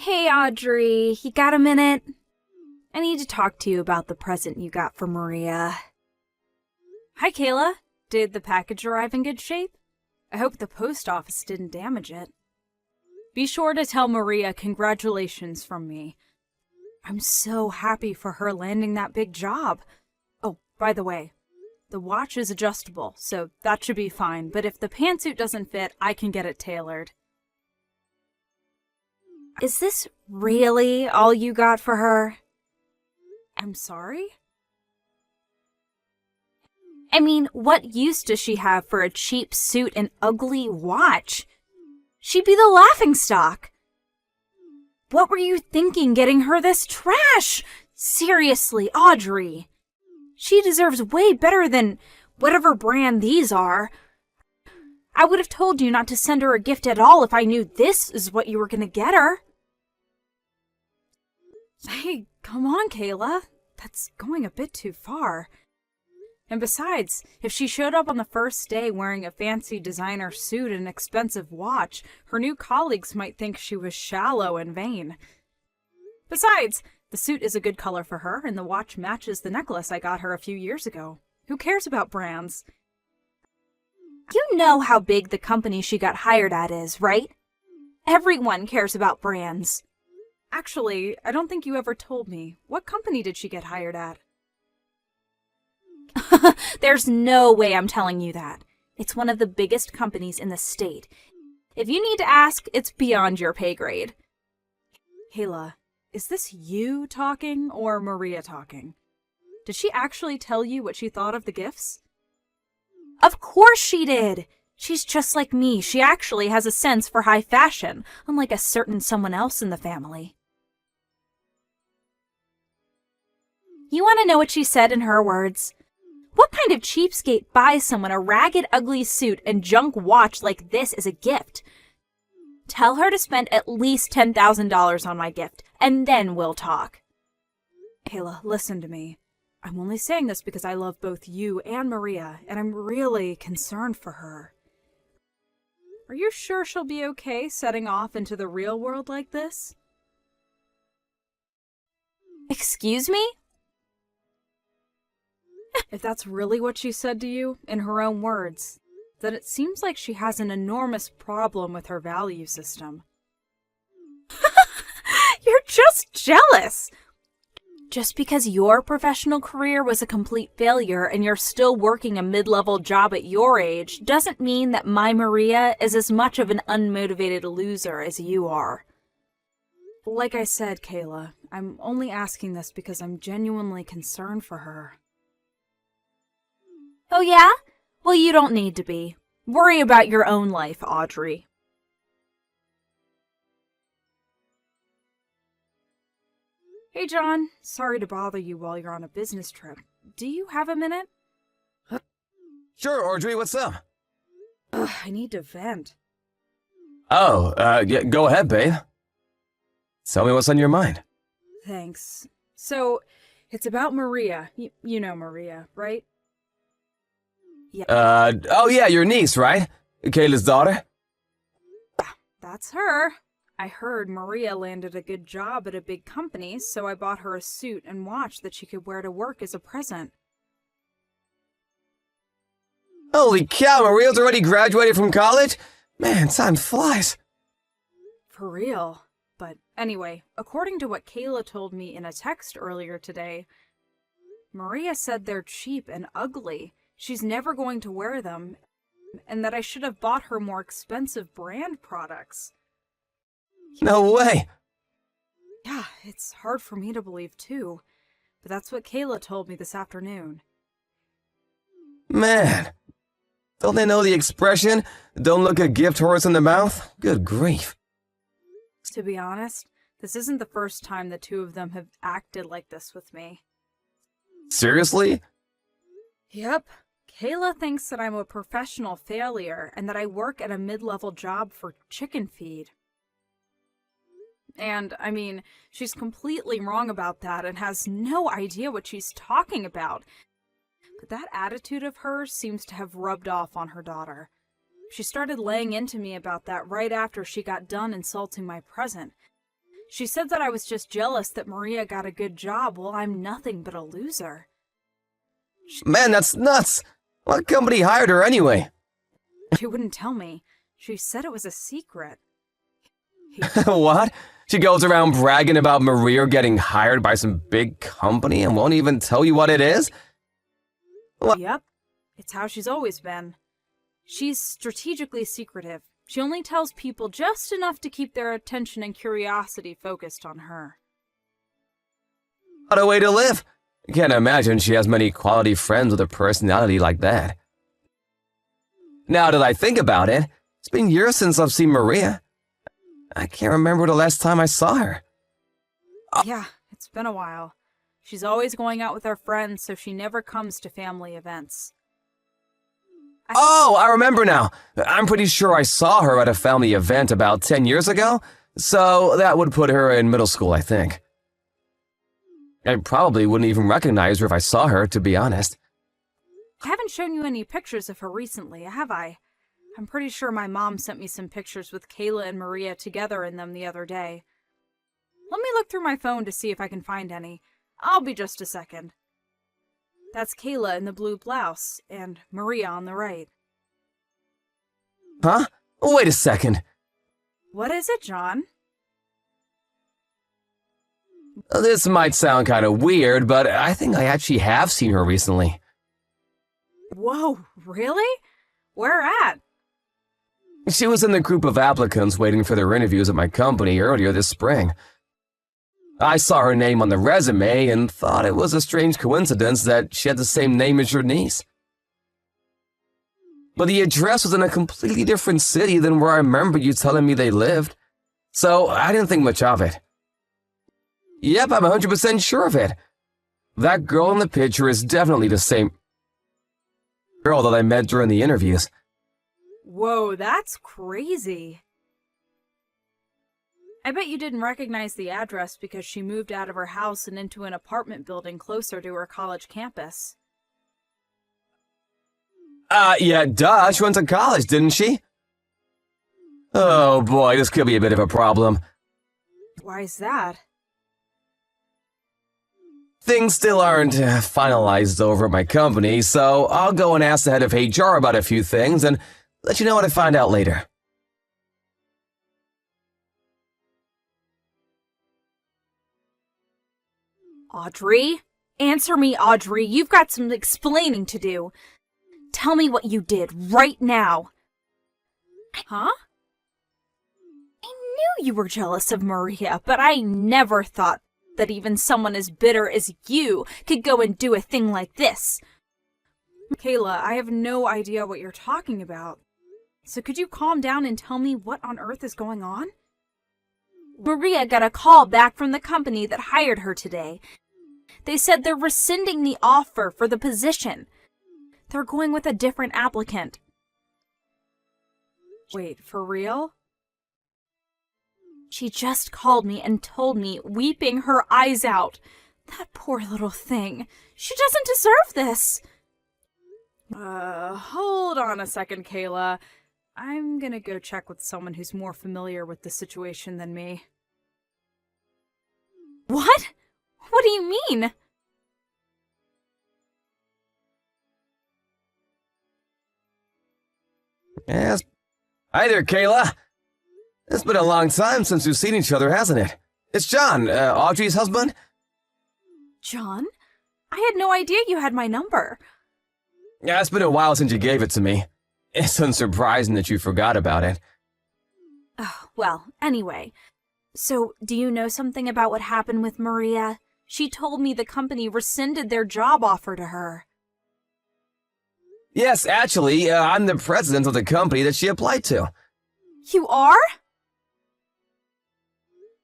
Hey Audrey, you got a minute? I need to talk to you about the present you got for Maria. Hi Kayla, did the package arrive in good shape? I hope the post office didn't damage it. Be sure to tell Maria congratulations from me. I'm so happy for her landing that big job. Oh, by the way, the watch is adjustable, so that should be fine, but if the pantsuit doesn't fit, I can get it tailored. Is this really all you got for her? I'm sorry? I mean, what use does she have for a cheap suit and ugly watch? She'd be the laughingstock. What were you thinking getting her this trash? Seriously, Audrey. She deserves way better than whatever brand these are. I would have told you not to send her a gift at all if I knew this is what you were going to get her. Hey, come on, Kayla. That's going a bit too far. And besides, if she showed up on the first day wearing a fancy designer suit and an expensive watch, her new colleagues might think she was shallow and vain. Besides, the suit is a good color for her, and the watch matches the necklace I got her a few years ago. Who cares about brands? You know how big the company she got hired at is, right? Everyone cares about brands. Actually, I don't think you ever told me. What company did she get hired at? There's no way I'm telling you that. It's one of the biggest companies in the state. If you need to ask, it's beyond your pay grade. Kayla, is this you talking or Maria talking? Did she actually tell you what she thought of the gifts? Of course she did! She's just like me. She actually has a sense for high fashion, unlike a certain someone else in the family. You want to know what she said in her words? What kind of cheapskate buys someone a ragged, ugly suit and junk watch like this as a gift? Tell her to spend at least $10,000 on my gift, and then we'll talk. Kayla, listen to me. I'm only saying this because I love both you and Maria, and I'm really concerned for her. Are you sure she'll be okay setting off into the real world like this? Excuse me? If that's really what she said to you, in her own words, then it seems like she has an enormous problem with her value system. You're just jealous! Just because your professional career was a complete failure and you're still working a mid-level job at your age doesn't mean that my Maria is as much of an unmotivated loser as you are. Like I said, Kayla, I'm only asking this because I'm genuinely concerned for her. Oh yeah? Well, you don't need to be. Worry about your own life, Audrey. Hey, John. Sorry to bother you while you're on a business trip. Do you have a minute? Sure, Audrey, what's up? I need to vent. Oh, yeah, go ahead, babe. Tell me what's on your mind. Thanks. So, it's about Maria. You know Maria, right? Yeah. Oh yeah, your niece, right? Kayla's daughter? That's her. I heard Maria landed a good job at a big company, so I bought her a suit and watch that she could wear to work as a present. Holy cow, Maria's already graduated from college? Man, time flies. For real. But anyway, according to what Kayla told me in a text earlier today, Maria said they're cheap and ugly. She's never going to wear them, and that I should have bought her more expensive brand products. No way. Yeah, it's hard for me to believe too, but that's what Kayla told me this afternoon. Man, don't they know the expression, don't look a gift horse in the mouth? Good grief. To be honest, this isn't the first time the two of them have acted like this with me. Seriously? Yep. Kayla thinks that I'm a professional failure and that I work at a mid-level job for chicken feed. And, I mean, she's completely wrong about that and has no idea what she's talking about. But that attitude of hers seems to have rubbed off on her daughter. She started laying into me about that right after she got done insulting my present. She said that I was just jealous that Maria got a good job while I'm nothing but a loser. Man, that's nuts! What company hired her anyway? She wouldn't tell me. She said it was a secret. What? She goes around bragging about Maria getting hired by some big company and won't even tell you what it is? What? Yep, it's how she's always been. She's strategically secretive. She only tells people just enough to keep their attention and curiosity focused on her. What a way to live! Can't imagine she has many quality friends with a personality like that. Now that I think about it, it's been years since I've seen Maria. I can't remember the last time I saw her. Yeah, it's been a while. She's always going out with her friends, so she never comes to family events. Oh, I remember now. I'm pretty sure I saw her at a family event about 10 years ago, so that would put her in middle school, I think. I probably wouldn't even recognize her if I saw her, to be honest. I haven't shown you any pictures of her recently, have I? I'm pretty sure my mom sent me some pictures with Kayla and Maria together in them the other day. Let me look through my phone to see if I can find any. I'll be just a second. That's Kayla in the blue blouse, and Maria on the right. Huh? Wait a second. What is it, John? This might sound kind of weird, but I think I actually have seen her recently. Whoa, really? Where at? She was in the group of applicants waiting for their interviews at my company earlier this spring. I saw her name on the resume and thought it was a strange coincidence that she had the same name as your niece. But the address was in a completely different city than where I remember you telling me they lived, so I didn't think much of it. Yep, I'm 100% sure of it. That girl in the picture is definitely the same girl that I met during the interviews. Whoa, that's crazy. I bet you didn't recognize the address because she moved out of her house and into an apartment building closer to her college campus. Yeah, duh, she went to college, didn't she? Oh boy, this could be a bit of a problem. Why is that? Things still aren't finalized over at my company, so I'll go and ask the head of HR about a few things and let you know what I find out later. Audrey? Answer me, Audrey. You've got some explaining to do. Tell me what you did right now. Huh? I knew you were jealous of Maria, but I never thought that even someone as bitter as you could go and do a thing like this. Kayla, I have no idea what you're talking about. So could you calm down and tell me what on earth is going on? Maria got a call back from the company that hired her today. They said they're rescinding the offer for the position. They're going with a different applicant. Wait, for real? She just called me and told me, weeping her eyes out. That poor little thing. She doesn't deserve this. Hold on a second, Kayla. I'm gonna go check with someone who's more familiar with the situation than me. What? What do you mean? Yes. Hi there, Kayla. It's been a long time since we've seen each other, hasn't it? It's John, Audrey's husband. John? I had no idea you had my number. Yeah, it's been a while since you gave it to me. It's unsurprising that you forgot about it. Oh, well, anyway. So, do you know something about what happened with Maria? She told me the company rescinded their job offer to her. Yes, actually, I'm the president of the company that she applied to. You are?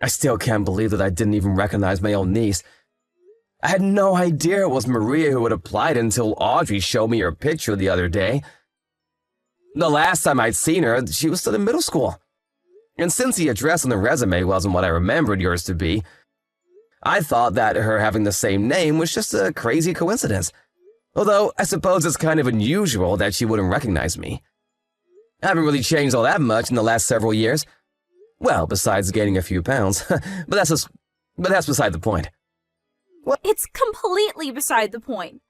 I still can't believe that I didn't even recognize my own niece. I had no idea it was Maria who had applied until Audrey showed me her picture the other day. The last time I'd seen her, she was still in middle school. And since the address on the resume wasn't what I remembered yours to be, I thought that her having the same name was just a crazy coincidence. Although, I suppose it's kind of unusual that she wouldn't recognize me. I haven't really changed all that much in the last several years. Well, besides gaining a few pounds. but that's beside the point. It's completely beside the point.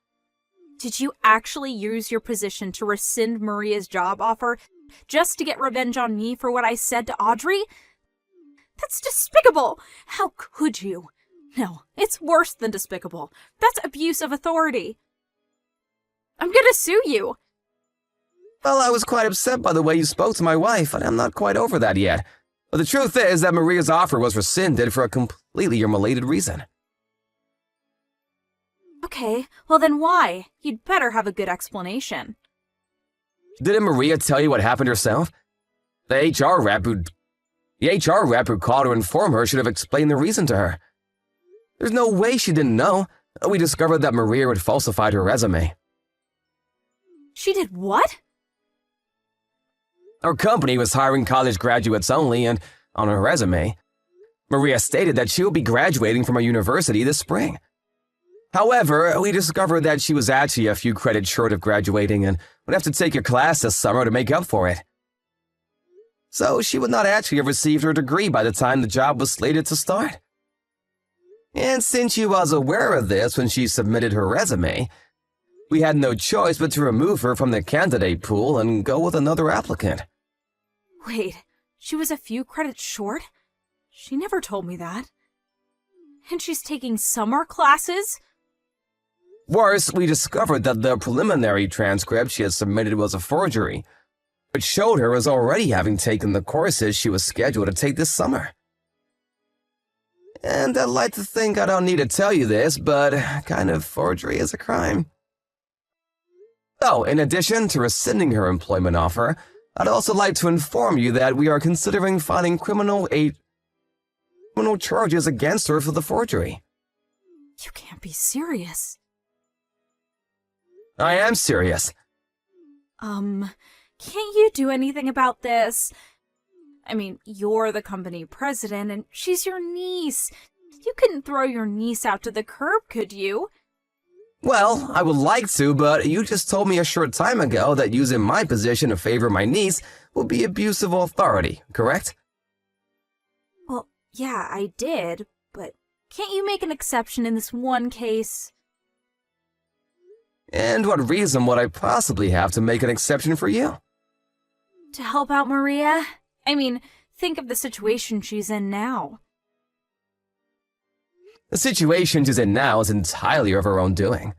Did you actually use your position to rescind Maria's job offer just to get revenge on me for what I said to Audrey? That's despicable! How could you? No, it's worse than despicable. That's abuse of authority. I'm gonna sue you. Well, I was quite upset by the way you spoke to my wife, and I'm not quite over that yet. But the truth is that Maria's offer was rescinded for a completely unrelated reason. Okay, well then why? You'd better have a good explanation. Didn't Maria tell you what happened herself? The HR rep who called to inform her should have explained the reason to her. There's no way she didn't know. We discovered that Maria had falsified her resume. She did what? Our company was hiring college graduates only, and on her resume, Maria stated that she would be graduating from a university this spring. However, we discovered that she was actually a few credits short of graduating and would have to take a class this summer to make up for it. So she would not actually have received her degree by the time the job was slated to start. And since she was aware of this when she submitted her resume, we had no choice but to remove her from the candidate pool and go with another applicant. Wait, she was a few credits short? She never told me that. And she's taking summer classes? Worse, we discovered that the preliminary transcript she had submitted was a forgery, which showed her as already having taken the courses she was scheduled to take this summer. And I'd like to think I don't need to tell you this, but kind of forgery is a crime. Oh, in addition to rescinding her employment offer, I'd also like to inform you that we are considering filing criminal charges against her for the forgery. You can't be serious. I am serious. Can't you do anything about this? I mean, you're the company president and she's your niece. You couldn't throw your niece out to the curb, could you? Well, I would like to, but you just told me a short time ago that using my position to favor my niece would be abuse of authority, correct? Well, yeah, I did, but can't you make an exception in this one case? And what reason would I possibly have to make an exception for you? To help out Maria? I mean, think of the situation she's in now. The situation she's in now is entirely of her own doing.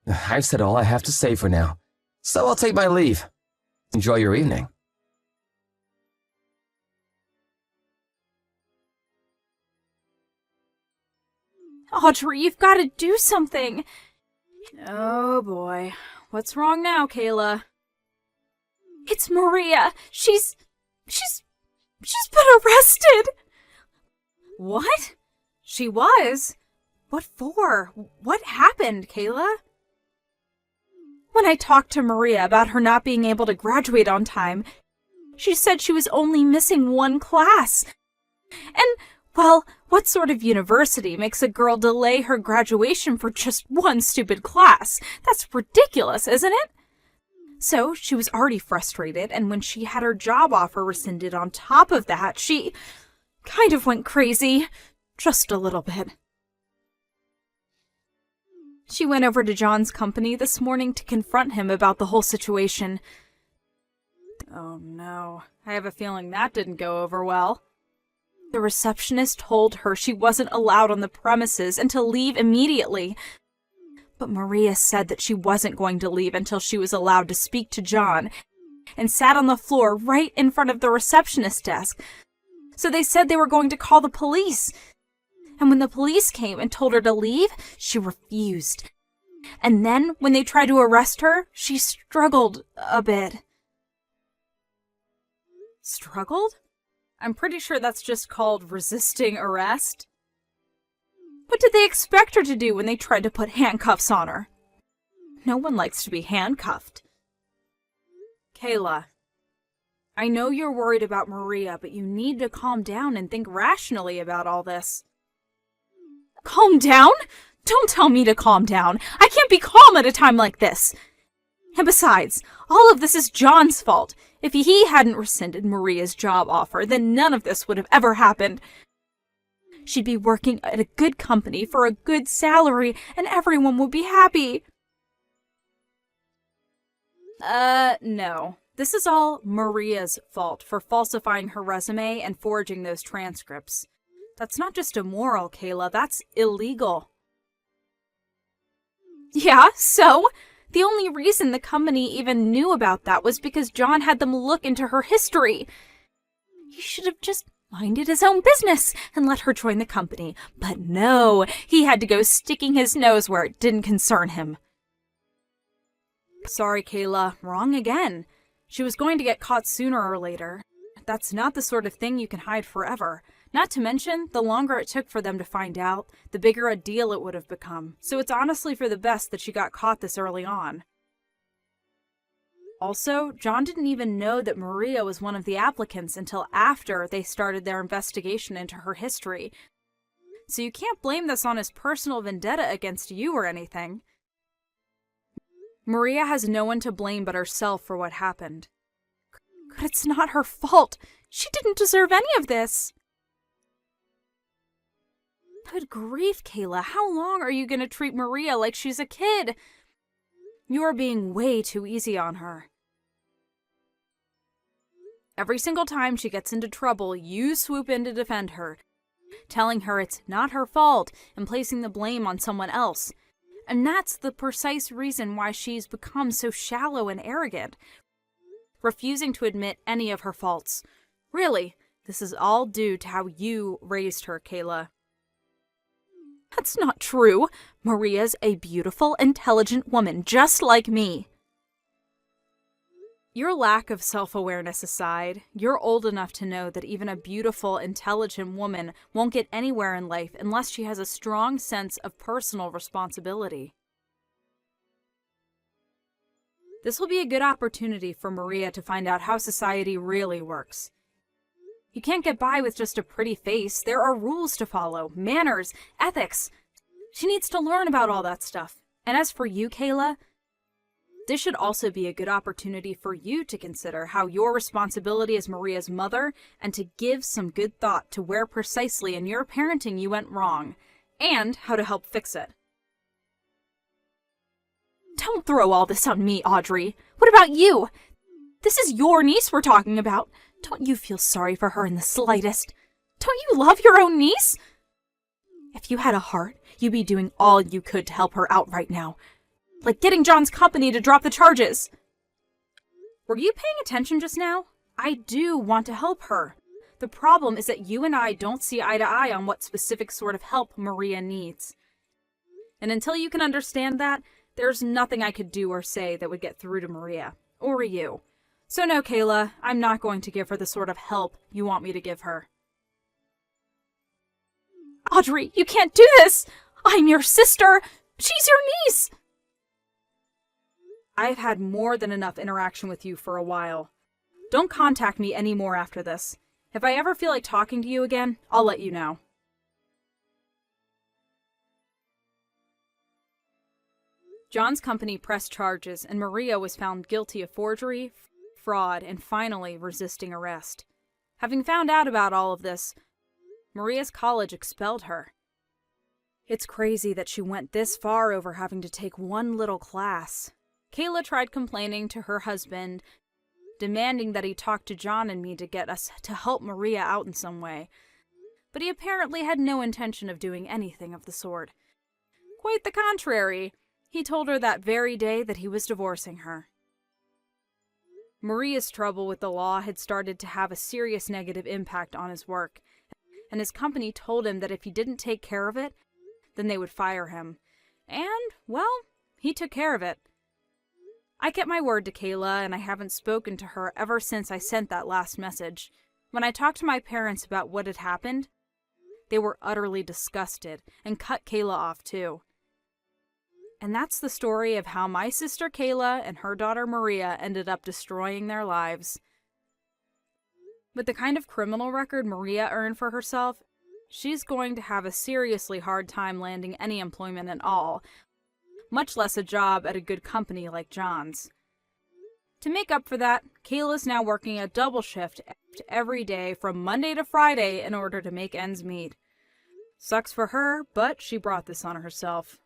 I've said all I have to say for now, so I'll take my leave. Enjoy your evening. Audrey, you've got to do something. Oh boy. What's wrong now, Kayla? It's Maria. She's been arrested. What? She was? What for? What happened, Kayla? When I talked to Maria about her not being able to graduate on time, she said she was only missing one class. And, well, what sort of university makes a girl delay her graduation for just one stupid class? That's ridiculous, isn't it? So she was already frustrated, and when she had her job offer rescinded on top of that, she kind of went crazy. Just a little bit. She went over to John's company this morning to confront him about the whole situation. Oh no, I have a feeling that didn't go over well. The receptionist told her she wasn't allowed on the premises and to leave immediately. But Maria said that she wasn't going to leave until she was allowed to speak to John, and sat on the floor right in front of the receptionist's desk. So they said they were going to call the police. And when the police came and told her to leave, she refused. And then, when they tried to arrest her, she struggled a bit. Struggled? I'm pretty sure that's just called resisting arrest. What did they expect her to do when they tried to put handcuffs on her? No one likes to be handcuffed. Kayla, I know you're worried about Maria, but you need to calm down and think rationally about all this. Calm down? Don't tell me to calm down. I can't be calm at a time like this. And besides, all of this is John's fault. If he hadn't rescinded Maria's job offer, then none of this would have ever happened. She'd be working at a good company for a good salary, and everyone would be happy. No. This is all Maria's fault for falsifying her resume and forging those transcripts. That's not just immoral, Kayla, that's illegal. Yeah, so? The only reason the company even knew about that was because John had them look into her history. He should have just minded his own business and let her join the company. But no, he had to go sticking his nose where it didn't concern him. Sorry, Kayla, wrong again. She was going to get caught sooner or later. That's not the sort of thing you can hide forever. Not to mention, the longer it took for them to find out, the bigger a deal it would have become. So it's honestly for the best that she got caught this early on. Also, John didn't even know that Maria was one of the applicants until after they started their investigation into her history. So you can't blame this on his personal vendetta against you or anything. Maria has no one to blame but herself for what happened. But it's not her fault. She didn't deserve any of this. Good grief, Kayla. How long are you going to treat Maria like she's a kid? You're being way too easy on her. Every single time she gets into trouble, you swoop in to defend her, telling her it's not her fault and placing the blame on someone else. And that's the precise reason why she's become so shallow and arrogant, refusing to admit any of her faults. Really, this is all due to how you raised her, Kayla. That's not true. Maria's a beautiful, intelligent woman, just like me. Your lack of self-awareness aside, you're old enough to know that even a beautiful, intelligent woman won't get anywhere in life unless she has a strong sense of personal responsibility. This will be a good opportunity for Maria to find out how society really works. You can't get by with just a pretty face. There are rules to follow, manners, ethics. She needs to learn about all that stuff. And as for you, Kayla, this should also be a good opportunity for you to consider how your responsibility as Maria's mother and to give some good thought to where precisely in your parenting you went wrong and how to help fix it. Don't throw all this on me, Audrey. What about you? This is your niece we're talking about. Don't you feel sorry for her in the slightest? Don't you love your own niece? If you had a heart, you'd be doing all you could to help her out right now. Like getting John's company to drop the charges. Were you paying attention just now? I do want to help her. The problem is that you and I don't see eye to eye on what specific sort of help Maria needs. And until you can understand that, there's nothing I could do or say that would get through to Maria. Or you. So no, Kayla, I'm not going to give her the sort of help you want me to give her. Audrey, you can't do this! I'm your sister! She's your niece! I've had more than enough interaction with you for a while. Don't contact me anymore after this. If I ever feel like talking to you again, I'll let you know. John's company pressed charges, and Maria was found guilty of forgery, fraud, and finally resisting arrest. Having found out about all of this, Maria's college expelled her. It's crazy that she went this far over having to take one little class. Kayla tried complaining to her husband, demanding that he talk to John and me to get us to help Maria out in some way. But he apparently had no intention of doing anything of the sort. Quite the contrary. He told her that very day that he was divorcing her. Maria's trouble with the law had started to have a serious negative impact on his work, and his company told him that if he didn't take care of it, then they would fire him. And, well, he took care of it. I kept my word to Kayla, and I haven't spoken to her ever since I sent that last message. When I talked to my parents about what had happened, they were utterly disgusted and cut Kayla off too. And that's the story of how my sister Kayla and her daughter Maria ended up destroying their lives. With the kind of criminal record Maria earned for herself, she's going to have a seriously hard time landing any employment at all, much less a job at a good company like John's. To make up for that, Kayla's now working a double shift every day from Monday to Friday in order to make ends meet. Sucks for her, but she brought this on herself.